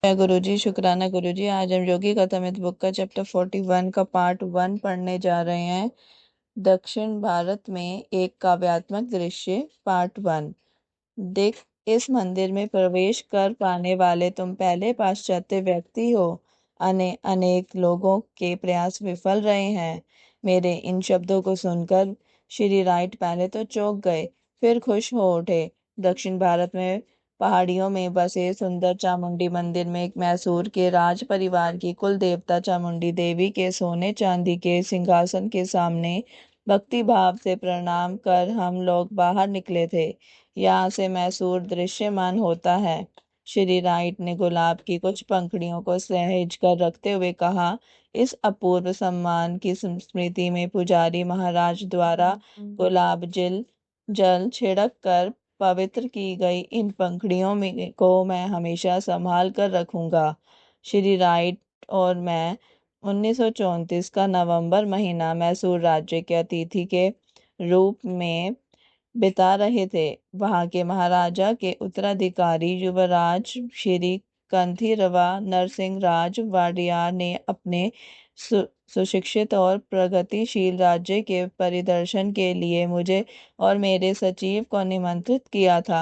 जय गुरुजी, शुक्राना गुरुजी। आज हम योगी गौतमित बुक का चैप्टर 41 का पार्ट 1 पढ़ने जा रहे हैं। दक्षिण भारत में एक काव्यात्मक दृश्य, पार्ट 1। देख, इस मंदिर में प्रवेश कर पाने वाले तुम पहले पाश्चात्य व्यक्ति हो। अनेक लोगों के प्रयास विफल रहे हैं। मेरे इन शब्दों को सुनकर श्री राइट पहले तो चौंक गए, फिर खुश हो उठे। दक्षिण भारत में पहाड़ियों में बसे सुंदर चामुंडी मंदिर में एक मैसूर के राज परिवार की कुल देवता चामुंडी देवी के सोने चांदी के सिंहासन के सामने भक्ति भाव से प्रणाम कर हम लोग बाहर निकले थे। यहाँ से मैसूर दृश्यमान होता है। श्री राइट ने गुलाब की कुछ पंखुड़ियों को सहेज कर रखते हुए कहा, इस अपूर्व सम्मान की स्मृति में पुजारी महाराज द्वारा गुलाब जल छिड़क कर पवित्र की गई इन पंखुड़ियों में को मैं हमेशा संभाल कर रखूंगा। श्री राइट और मैं 1934 का नवंबर महीना मैसूर राज्य के अतिथि के रूप में बिता रहे थे। वहां के महाराजा के उत्तराधिकारी युवराज श्री कंथीरवा नरसिंह राज वाडियार ने अपने सुशिक्षित और प्रगतिशील राज्य के परिदर्शन के लिए मुझे और मेरे सचिव को निमंत्रित किया था।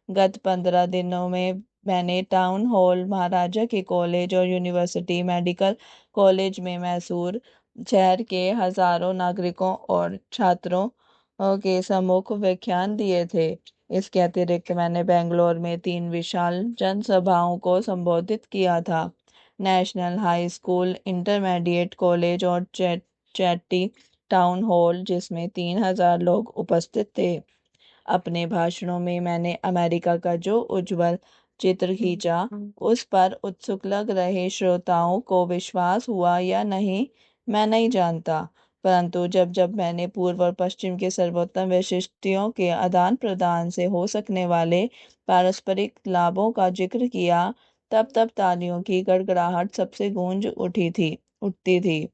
गत 15 दिनों में मैंने टाउन हॉल, महाराजा के कॉलेज और यूनिवर्सिटी मेडिकल कॉलेज में मैसूर शहर के हजारों नागरिकों और छात्रों के सम्मुख व्याख्यान दिए थे। इसके अतिरिक्त मैंने बेंगलोर में 3 विशाल जनसभाओं को संबोधित किया था। National high school, intermediate college और चैटी टाउन हॉल, जिसमें 3000 लोग उपस्थित थे। अपने भाषणों में मैंने अमेरिका का जो उज्जवल चित्र खींचा, उस पर उत्सुक लग रहे श्रोताओं को विश्वास हुआ या नहीं, मैं नहीं जानता। परंतु जब जब मैंने पूर्व और पश्चिम के सर्वोत्तम वैशिष्ट्यों के आदान प्रदान से हो सकने वाले पारस्परिक लाभों का जिक्र किया, तब तब तालियों की गड़गड़ाहट सबसे गूंज उठती थी।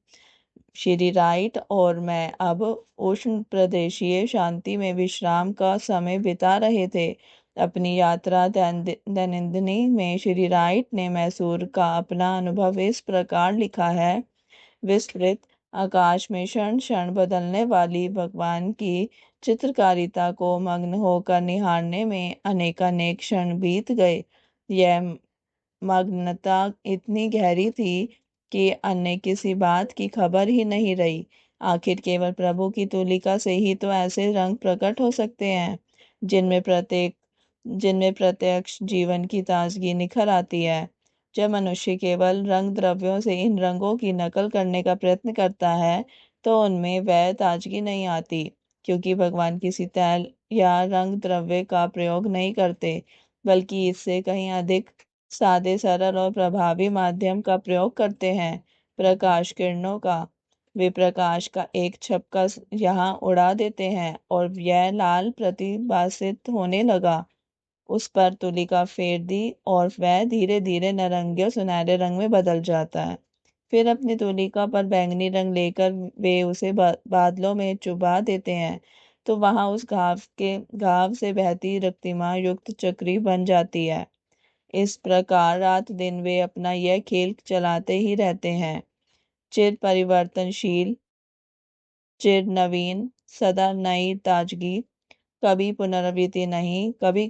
श्री राइट और मैं अब उष्ण प्रदेशीय शांति में विश्राम का समय बिता रहे थे। अपनी यात्रा दैनंदिनी में श्री राइट ने मैसूर का अपना अनुभव इस प्रकार लिखा है। विस्तृत आकाश में क्षण क्षण बदलने वाली भगवान की चित्रकारिता को मग्न होकर निहारने में अनेकानेक क्षण बीत गए। यह मग्नता इतनी गहरी थी कि अन्य किसी बात की खबर ही नहीं रही। आखिर केवल प्रभु की तुलिका से ही तो ऐसे रंग प्रकट हो सकते हैं जिनमें प्रत्यक्ष जीवन की ताजगी निखर आती है। जब मनुष्य केवल रंग द्रव्यों से इन रंगों की नकल करने का प्रयत्न करता है तो उनमें वह ताजगी नहीं आती, क्योंकि भगवान किसी तैल या रंग द्रव्य का प्रयोग नहीं करते, बल्कि इससे कहीं अधिक सादे, सरल और प्रभावी माध्यम का प्रयोग करते हैं, प्रकाश किरणों का। वे प्रकाश का एक झपका यहाँ उड़ा देते हैं और यह लाल प्रतिभासित होने लगा। उस पर तुलिका फेर दी और वह धीरे धीरे नारंगी और सुनहरे रंग में बदल जाता है। फिर अपनी तुलिका पर बैंगनी रंग लेकर वे उसे बादलों में चुबा देते हैं, तो वहां उस घाव से बहती रक्तिमा युक्त चक्री बन जाती है। इस प्रकार रात दिन वे अपना यह खेल चलाते ही रहते हैं, चिर परिवर्तनशील, चिर नवीन, सदा नई ताजगी, कभी पुनरावृत्ति नहीं, कभी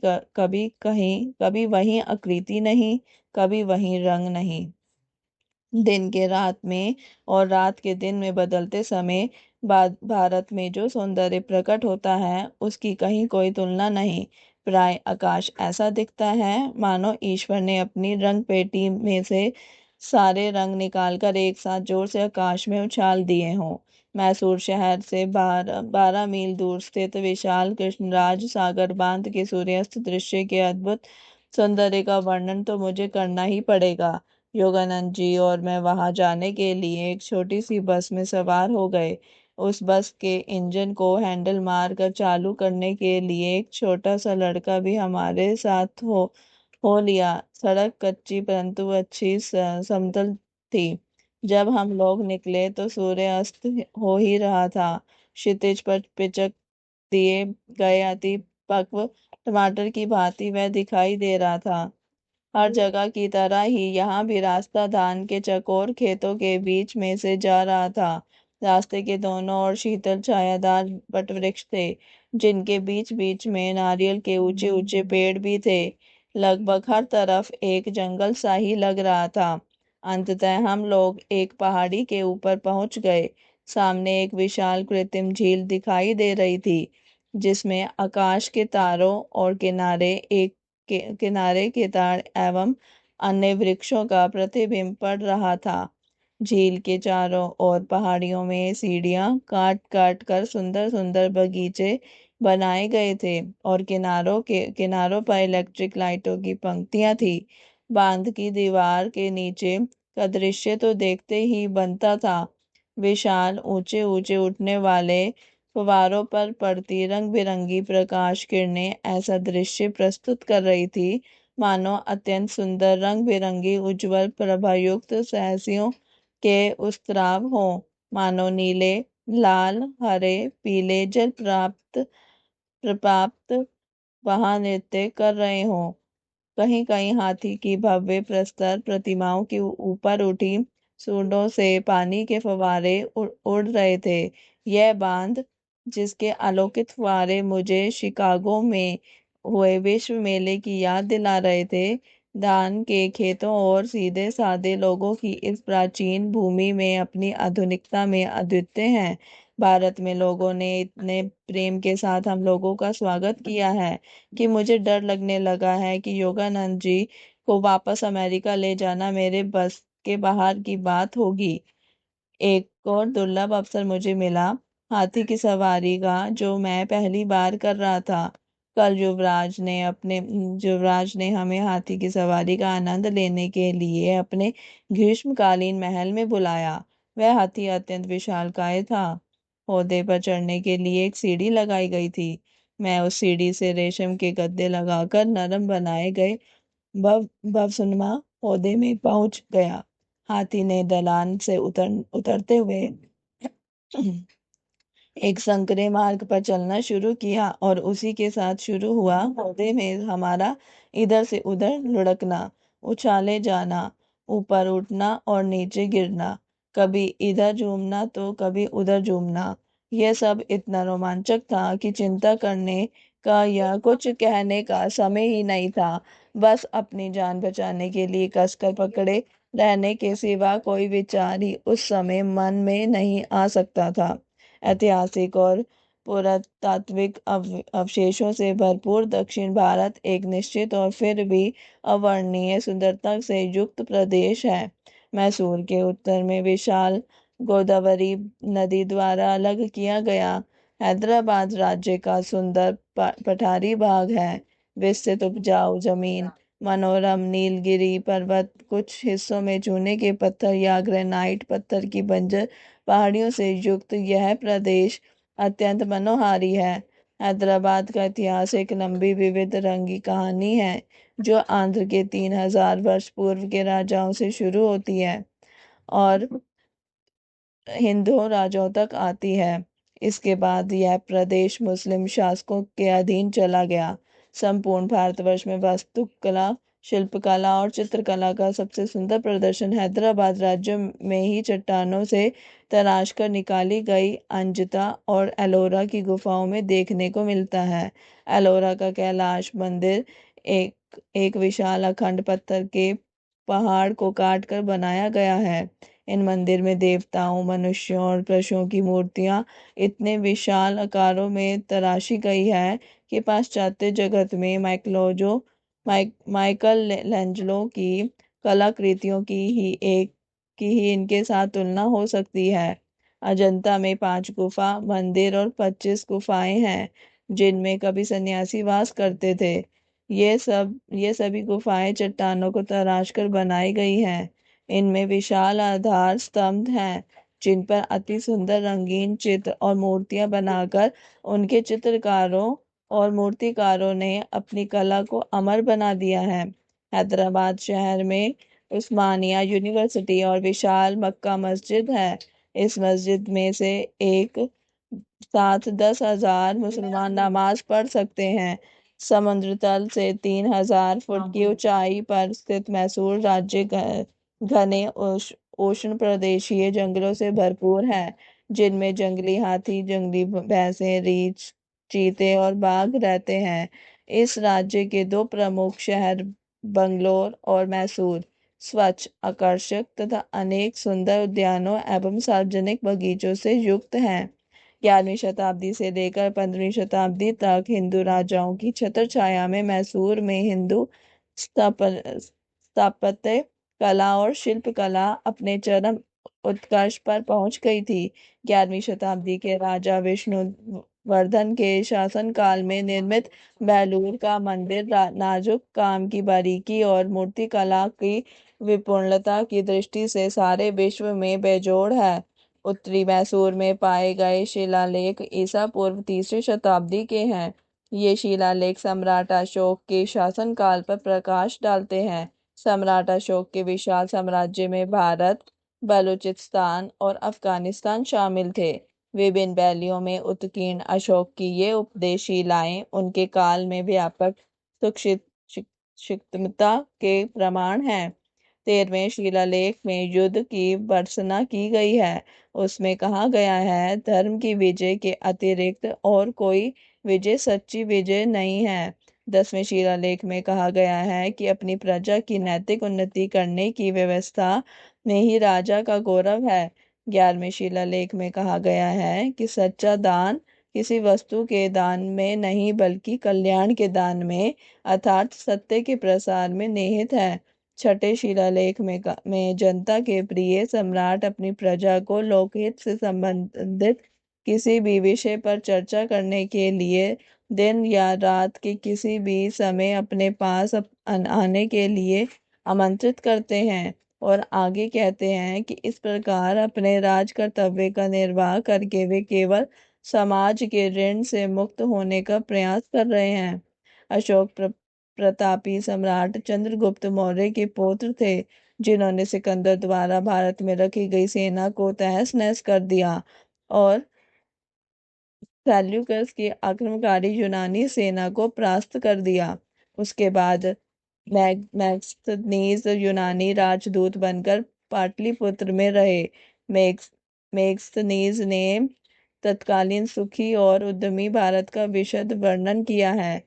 कहीं, कभी वही आकृति नहीं, कभी वही रंग नहीं। दिन के रात में और रात के दिन में बदलते समय भारत में जो सौंदर्य प्रकट होता है, उसकी कहीं कोई तुलना नहीं। प्राय आकाश ऐसा दिखता है मानो ईश्वर ने अपनी रंग पेटी में से सारे रंग निकालकर एक साथ जोर से आकाश में उछाल दिए हों। मैसूर शहर से 12 मील दूर स्थित विशाल कृष्णराज सागर बांध के सूर्यास्त दृश्य के अद्भुत सौंदर्य का वर्णन तो मुझे करना ही पड़ेगा। योगानंद जी और मैं वहां जाने के लिए एक छोटी सी बस में सवार हो गए। उस बस के इंजन को हैंडल मार कर चालू करने के लिए एक छोटा सा लड़का भी हमारे साथ हो लिया। सड़क कच्ची परंतु अच्छी समतल थी। जब हम लोग निकले तो सूर्य अस्त हो ही रहा था। क्षितिज पर पिचक दिए गए अति पक्व टमाटर की भांति वह दिखाई दे रहा था। हर जगह की तरह ही यहाँ भी रास्ता धान के चकोर खेतों के बीच में से जा रहा था। रास्ते के दोनों ओर शीतल छायादार वटवृक्ष थे, जिनके बीच बीच में नारियल के ऊंचे ऊंचे पेड़ भी थे। लगभग हर तरफ एक जंगल सा ही लग रहा था। अंततः हम लोग एक पहाड़ी के ऊपर पहुंच गए। सामने एक विशाल कृत्रिम झील दिखाई दे रही थी, जिसमें आकाश के तारों और किनारे के तार एवं अन्य वृक्षों का प्रतिबिंब पड़ रहा था। झील के चारों ओर पहाड़ियों में सीढ़ियां काट काट कर सुंदर सुंदर बगीचे बनाए गए थे और किनारों पर इलेक्ट्रिक लाइटों की पंक्तियां थी। बांध की दीवार के नीचे का दृश्य तो देखते ही बनता था। विशाल ऊंचे ऊंचे उठने वाले फव्वारों पर पड़ती रंग बिरंगी प्रकाश किरणें ऐसा दृश्य प्रस्तुत कर रही थी मानो अत्यंत सुंदर रंग बिरंगी उज्जवल प्रभायुक्त सहसियों के उस्त्राव हों। मानो नीले, लाल, हरे, पीले जल प्राप्त वहां नृत्य कर रहे हों। कहीं कहीं हाथी की भव्य प्रस्तर प्रतिमाओं के ऊपर उठी सूंडों से पानी के फव्वारे उड़ रहे थे। यह बांध, जिसके अलौकिक फव्वारे मुझे शिकागो में हुए विश्व मेले की याद दिला रहे थे, धान के खेतों और सीधे साधे लोगों की इस प्राचीन भूमि में अपनी आधुनिकता में अद्वितीय है। भारत में लोगों ने इतने प्रेम के साथ हम लोगों का स्वागत किया है कि मुझे डर लगने लगा है कि योगानंद जी को वापस अमेरिका ले जाना मेरे बस के बाहर की बात होगी। एक और दुर्लभ अवसर मुझे मिला, हाथी की सवारी का, जो मैं पहली बार कर रहा था। कल युवराज ने हमें हाथी की सवारी का आनंद लेने के लिए अपने ग्रीष्मकालीन महल में बुलाया। वह हाथी अत्यंत विशालकाय था। ओहदे पर चढ़ने के लिए एक सीढ़ी लगाई गई थी। मैं उस सीढ़ी से रेशम के गद्दे लगाकर नरम बनाए गए भवनुमा ओहदे में पहुंच गया। हाथी ने ढलान से उतरते हुए एक संकरे मार्ग पर चलना शुरू किया और उसी के साथ शुरू हुआ पौधे में हमारा इधर से उधर लुढ़कना, उछाले जाना, ऊपर उठना और नीचे गिरना, कभी इधर झूमना तो कभी उधर झूमना। यह सब इतना रोमांचक था कि चिंता करने का या कुछ कहने का समय ही नहीं था। बस अपनी जान बचाने के लिए कसकर पकड़े रहने के सिवा कोई विचार ही उस समय मन में नहीं आ सकता था। ऐतिहासिक और पुरातात्विक अवशेषों से भरपूर दक्षिण भारत एक निश्चित और फिर भी अवर्णनीय सुंदरता से युक्त प्रदेश है। मैसूर के उत्तर में विशाल गोदावरी नदी द्वारा अलग किया गया हैदराबाद राज्य का सुंदर पठारी भाग है। विस्तृत उपजाऊ जमीन, मनोरम नीलगिरी पर्वत, कुछ हिस्सों में चूने के पत्थर या ग्रेनाइट पत्थर की बंजर पहाड़ियों से युक्त यह प्रदेश अत्यंत मनोहारी है। हैदराबाद का इतिहास एक लंबी विविध रंगी कहानी है, जो आंध्र के 3000 वर्ष पूर्व के राजाओं से शुरू होती है और हिंदू राजाओं तक आती है। इसके बाद यह प्रदेश मुस्लिम शासकों के अधीन चला गया। संपूर्ण भारतवर्ष में वास्तुकला, शिल्पकला और चित्रकला का सबसे सुंदर प्रदर्शन हैदराबाद राज्य में ही चट्टानों से तराश कर निकाली गई अंजता और एलोरा की गुफाओं में देखने को मिलता है। एलोरा का कैलाश मंदिर एक एक विशाल अखंड पत्थर के पहाड़ को काट कर बनाया गया है। इन मंदिर में देवताओं, मनुष्यों और पशुओं की मूर्तियां इतने विशाल आकारों में तराशी गई है कि पाश्चात्य जगत में माइकल लेंजलो की कलाकृतियों की ही इनके साथ तुलना हो सकती है। अजंता में 5 गुफा मंदिर और 25 गुफाएं हैं, जिनमें कभी सन्यासी वास करते थे। ये सभी गुफाएं चट्टानों को तराश कर बनाई गई हैं। इनमें विशाल आधार स्तंभ हैं, जिन पर अति सुंदर रंगीन चित्र और मूर्तियां बनाकर उनके चित्रकारों और मूर्तिकारों ने अपनी कला को अमर बना दिया है। हैदराबाद शहर में उस्मानिया यूनिवर्सिटी और विशाल मक्का मस्जिद है। इस मस्जिद में से एक साथ 10,000 मुसलमान नमाज पढ़ सकते हैं। समुद्र तल से 3000 फुट की ऊंचाई पर स्थित मैसूर राज्य घने उष्ण प्रदेशीय जंगलों से भरपूर है, जिनमें जंगली हाथी, जंगली भैंसें, रीछ, चीते और बाघ रहते हैं। इस राज्य के दो प्रमुख शहर बंगलोर और मैसूर स्वच्छ, आकर्षक तथा अनेक सुंदर उद्यानों एवं सार्वजनिक बगीचों से युक्त हैं। 11वीं शताब्दी से लेकर 15वीं शताब्दी तक हिंदू राजाओं की छत्रछाया में मैसूर में हिंदू स्थापत्य कला और शिल्प कला अपने चरम उत्कर्ष पर पहुंच गई थी। 11वीं शताब्दी के राजा विष्णुवर्धन के शासनकाल में निर्मित बेलूर का मंदिर नाजुक काम की बारीकी और मूर्ति कला की विपुलता की दृष्टि से सारे विश्व में बेजोड़ है। उत्तरी मैसूर में पाए गए शिलालेख ईसा पूर्व 3री शताब्दी के हैं। ये शिलालेख सम्राट अशोक के शासनकाल पर प्रकाश डालते हैं। सम्राट अशोक के विशाल साम्राज्य में भारत, बलूचिस्तान और अफगानिस्तान शामिल थे। विभिन्न बैलियों में उत्कीर्ण अशोक की ये उपदेश शिलाएं उनके काल में व्यापक सुशिक्षितता के प्रमाण हैं। 13वें शिलालेख में युद्ध की भर्त्सना की गई है। उसमें कहा गया है, धर्म की विजय के अतिरिक्त और कोई विजय सच्ची विजय नहीं है। 10वें शिलालेख में कहा गया है कि अपनी प्रजा की नैतिक उन्नति करने की व्यवस्था में ही राजा का गौरव है। 11वें शिलालेख में कहा गया है कि सच्चा दान किसी वस्तु के दान में नहीं बल्कि कल्याण के दान में अर्थात सत्य के प्रसार में निहित है। छठे शिलालेख में जनता के प्रिय सम्राट अपनी प्रजा को लोकहित से संबंधित किसी भी विषय पर चर्चा करने के लिए दिन या रात के किसी भी समय अपने पास आने के लिए आमंत्रित करते हैं और आगे कहते हैं कि इस प्रकार अपने राज कर्तव्य का निर्वाह करके वे केवल समाज के ऋण से मुक्त होने का प्रयास कर रहे हैं। अशोक प्रतापी सम्राट चंद्रगुप्त मौर्य के पुत्र थे, जिन्होंने सिकंदर द्वारा भारत में रखी गई सेना को तहस नहस कर दिया और सेल्यूकस की आक्रमणकारी यूनानी सेना को परास्त कर दिया। उसके बाद मैग्स्थनीज यूनानी राजदूत बनकर पाटलिपुत्र में रहे। मैग्स्थनीज ने तत्कालीन सुखी और उद्यमी भारत का विशद वर्णन किया है।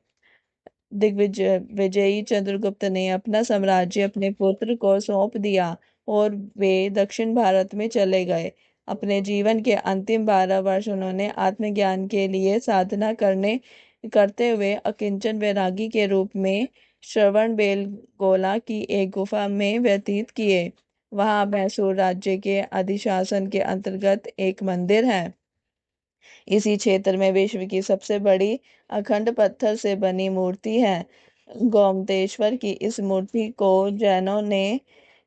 दिग्विजय विजयी चंद्रगुप्त ने अपना साम्राज्य अपने पुत्र को सौंप दिया और वे दक्षिण भारत में चले गए। अपने जीवन के अंतिम 12 वर्ष उन्होंने आत्मज्ञान के लिए साधना करते हुए अकिंचन वैरागी के रूप में श्रवण बेलगोला की एक गुफा में व्यतीत किए। वहां मैसूर राज्य के अधिशासन के अंतर्गत एक मंदिर है। इसी क्षेत्र में विश्व की सबसे बड़ी अखंड पत्थर से बनी मूर्ति है। गोमतेश्वर की इस मूर्ति को जैनों ने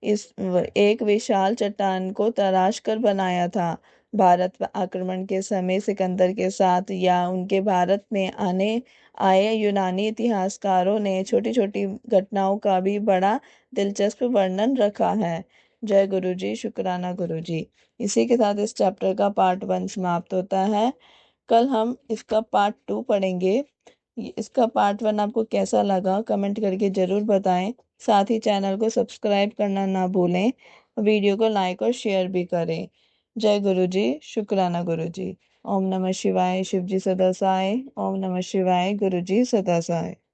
इस एक विशाल चट्टान को तराश कर बनाया था। भारत पर आक्रमण के समय सिकंदर के साथ या उनके भारत में आने आए यूनानी इतिहासकारों ने छोटी छोटी घटनाओं का भी बड़ा दिलचस्प वर्णन रखा है। जय गुरु जी, शुक्राना गुरु जी। इसी के साथ इस चैप्टर का पार्ट 1 समाप्त होता है। कल हम इसका पार्ट 2 पढ़ेंगे। इसका पार्ट 1 आपको कैसा लगा कमेंट करके ज़रूर बताएं। साथ ही चैनल को सब्सक्राइब करना ना भूलें। वीडियो को लाइक और शेयर भी करें। जय गुरु जी, शुक्राना गुरु जी। ओम नमः शिवाय। शिव जी सदा सहाय। ओम नमः शिवाय। गुरु जी सदा सहाय।